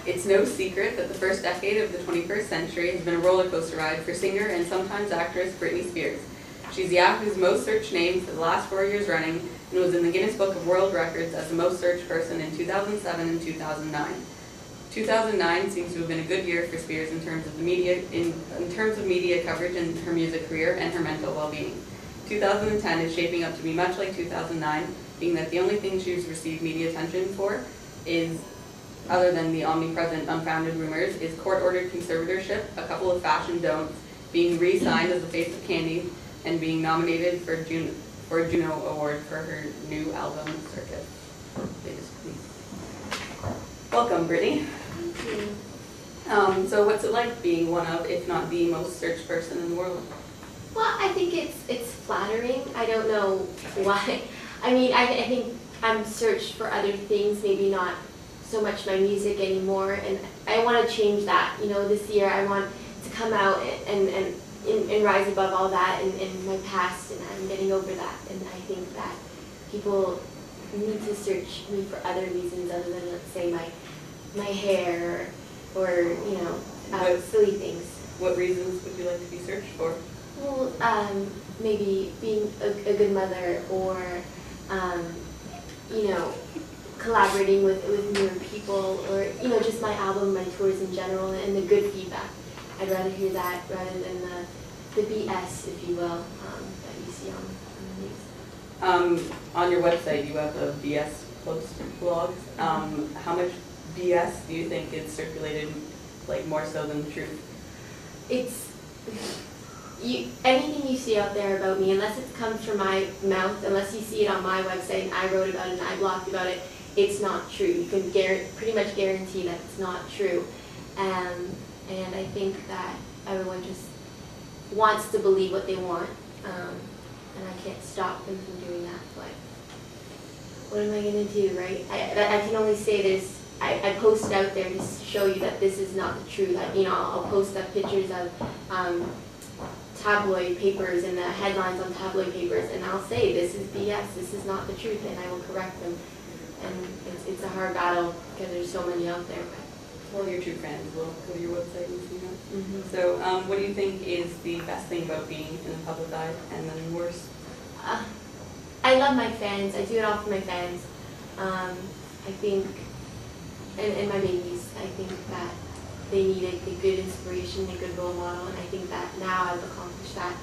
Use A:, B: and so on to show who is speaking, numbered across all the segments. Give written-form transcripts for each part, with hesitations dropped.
A: It's no secret that the first decade of the 21st century has been a roller coaster ride for singer and sometimes actress Britney Spears. She's Yahoo's most searched name for the last 4 years running and was in the Guinness Book of World Records as the most searched person in 2007 and 2009. 2009 seems to have been a good year for Spears in terms of media coverage in her music career and her mental well-being. 2010 is shaping up to be much like 2009, being that the only thing she's received media attention for is, other than the omnipresent unfounded rumors, is court-ordered conservatorship, a couple of fashion don'ts, being re-signed as the face of Candy, and being nominated for a Juno Award for her new album, Circuit. Welcome, Brittany.
B: Thank you.
A: So what's it like being one of, if not the most searched person in the world?
B: Well, I think it's flattering. I don't know why. I mean, I think I'm searched for other things, maybe not so much my music anymore, and I want to change that. You know, this year I want to come out and rise above all that and my past, and I'm getting over that. And I think that people need to search me for other reasons other than, let's say, my hair or you know, silly things.
A: What reasons would you like to be searched for?
B: Well, maybe being a good mother, or you know, collaborating with newer people, or you know, just my album, my tours in general, and the good feedback. I'd rather hear that rather than the BS, if you will, that you see on the news.
A: On your website, you have a BS post blog. How much BS do you think is circulated, like more so than the truth?
B: It's anything you see out there about me, unless it comes from my mouth, unless you see it on my website and I wrote about it and I blogged about it, it's not true. You can pretty much guarantee that it's not true. And I think that everyone just wants to believe what they want, and I can't stop them from doing that. But what am I going to do, right? I can only say this. I post it out there to show you that this is not the truth. You know, I'll post up pictures of tabloid papers and the headlines on tabloid papers, and I'll say this is BS, this is not the truth, and I will correct them. And it's a hard battle because there's so many out there.
A: Well, your true fans will go to your website and see that.
B: Mm-hmm.
A: So what do you think is the best thing about being in the public eye, and then worst?
B: I love my fans. I do it all for my fans. I think, and my babies, I think that they need a good inspiration, a good role model, and I think that now I've accomplished that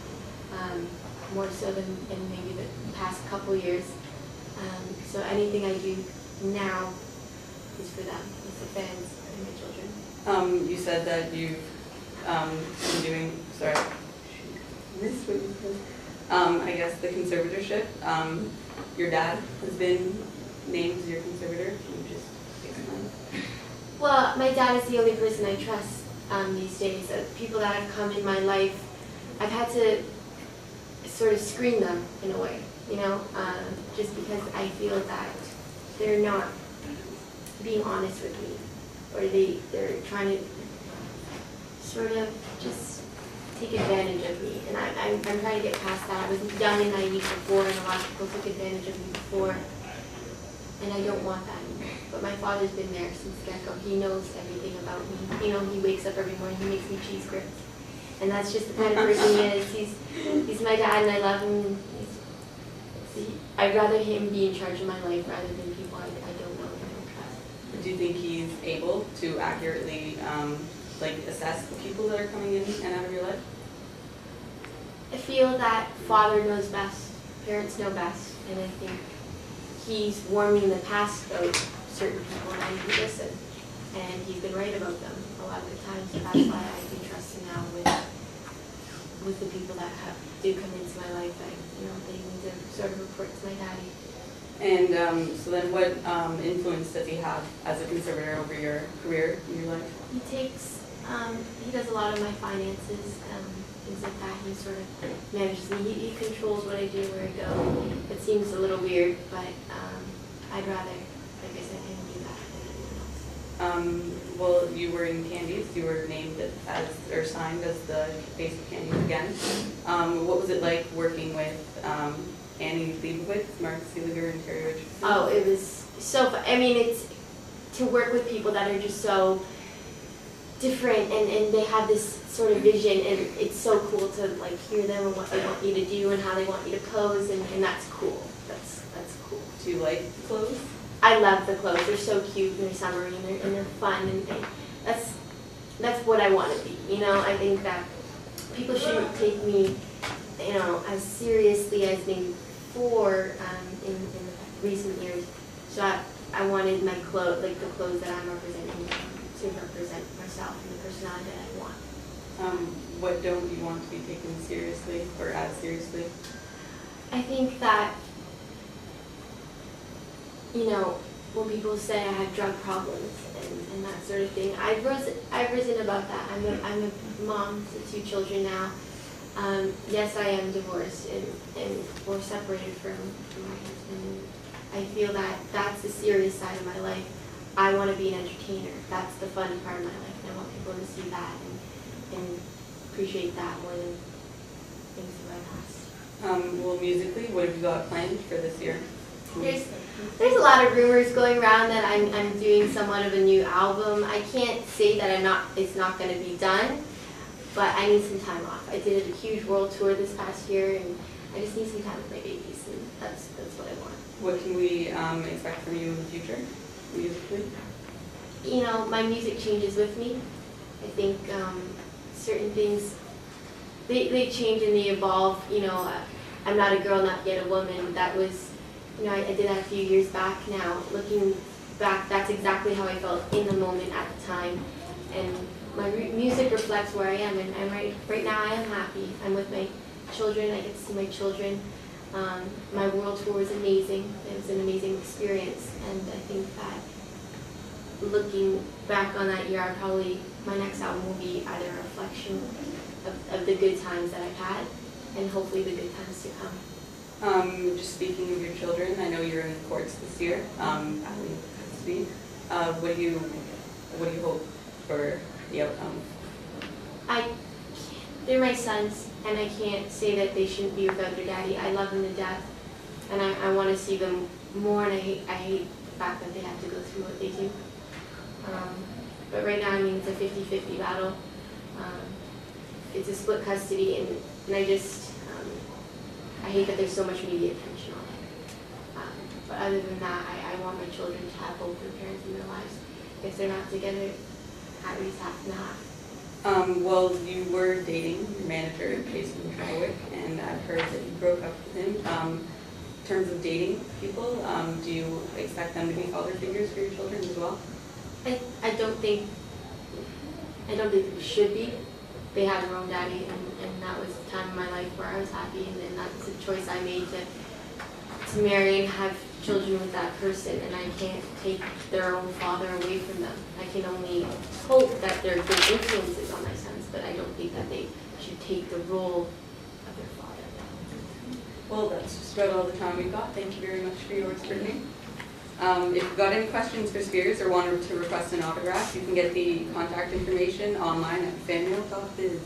B: more so than in maybe the past couple years. So anything I do now is for them, it's the fans and my children.
A: You said that you've been doing, sorry, missed what you said. I guess the conservatorship. Your dad has been named as your conservator. Can you just explain?
B: Well, my dad is the only person I trust these days. People that have come in my life, I've had to sort of screen them in a way, you know, just because I feel that they're not being honest with me, or they're trying to sort of just take advantage of me, and I'm trying to get past that. I was young and naive before, and a lot of people took advantage of me before, and I don't want that anymore. But my father's been there since the get-go. He knows everything about me. You know, he wakes up every morning, he makes me cheese grits, and that's just the kind of person he is. He's my dad, and I love him. I'd rather him be in charge of my life rather than people I don't know and I don't trust.
A: Do you think he's able to accurately assess the people that are coming in and out of your life?
B: I feel that father knows best, parents know best, and I think he's warned me in the past about certain people and I need to listen, and he's been right about them a lot of the times, so that's why I can trust him now with the people that do come into my life. They need to sort of report to my daddy.
A: And so then what influence does he have as a conservator over your career in your life?
B: He does a lot of my finances, things like that. He sort of manages me. He controls what I do, where I go. It seems a little weird, but I'd rather, like I said, him do that than anyone else.
A: Well, you were in Candies. You were named as, or signed as the face of Candies again. What was it like working with Annie Leibovitz, Mark Seeliger, and Terry Richardson?
B: Oh, it was so fun. I mean, to work with people that are just so different and they have this sort of vision, and it's so cool to like hear them and what they want you to do and how they want you to pose, and that's cool. That's cool.
A: Do you like the clothes?
B: I love the clothes. They're so cute and they're summery and they're fun, and that's what I want to be. You know, I think that people shouldn't take me, you know, as seriously as maybe before in the recent years. So I wanted my clothes, like the clothes that I'm representing, to represent myself and the personality that I want.
A: What don't you want to be taken seriously or as seriously?
B: I think that, you know, when people say I have drug problems and that sort of thing, I've risen above that. I'm a mom to 2 children now. Yes, I am divorced and we're separated from my husband. I feel that that's the serious side of my life. I want to be an entertainer. That's the fun part of my life, and I want people to see that and appreciate that more than things of my past.
A: Well, musically, what have you got planned for this year?
B: There's a lot of rumors going around that I'm doing somewhat of a new album. I can't say that it's not going to be done, but I need some time off. I did a huge world tour this past year, and I just need some time with my babies, and that's what I want.
A: What can we expect from you in the future, musically?
B: You know, my music changes with me. I think certain things, they change and they evolve. You know, I'm not a girl, not yet a woman. That was, you know, I did that a few years back now. Looking back, that's exactly how I felt in the moment at the time. And my music reflects where I am, and right now I am happy. I'm with my children, I get to see my children. My world tour was amazing. It was an amazing experience, and I think that looking back on that year, my next album will be either a reflection of the good times that I've had, and hopefully the good times to come.
A: Just speaking of your children, I know you're in the courts this year, battling custody. What do you hope for the outcome?
B: They're my sons, and I can't say that they shouldn't be without their daddy. I love them to death, and I want to see them more, and I hate the fact that they have to go through what they do. But right now, I mean, it's a 50-50 battle. It's a split custody, and I just, I hate that there's so much media attention on it. But other than that, I want my children to have both their parents in their lives. If they're not together, at least half and half.
A: Well, you were dating your manager, Jason Trawick, and I've heard that you broke up with him. In terms of dating people, do you expect them to be father figures for your children as well?
B: I don't think they should be. They had their own daddy, and that was the time in my life where I was happy, and that's the choice I made to marry and have children with that person, and I can't take their own father away from them. I can only hope that they're good influences on my sons, but I don't think that they should take the role of their father.
A: Well, that's just about all the time we've got. Thank you very much for your scrutiny. If you've got any questions for Spears or wanted to request an autograph, you can get the contact information online at fanmail.biz.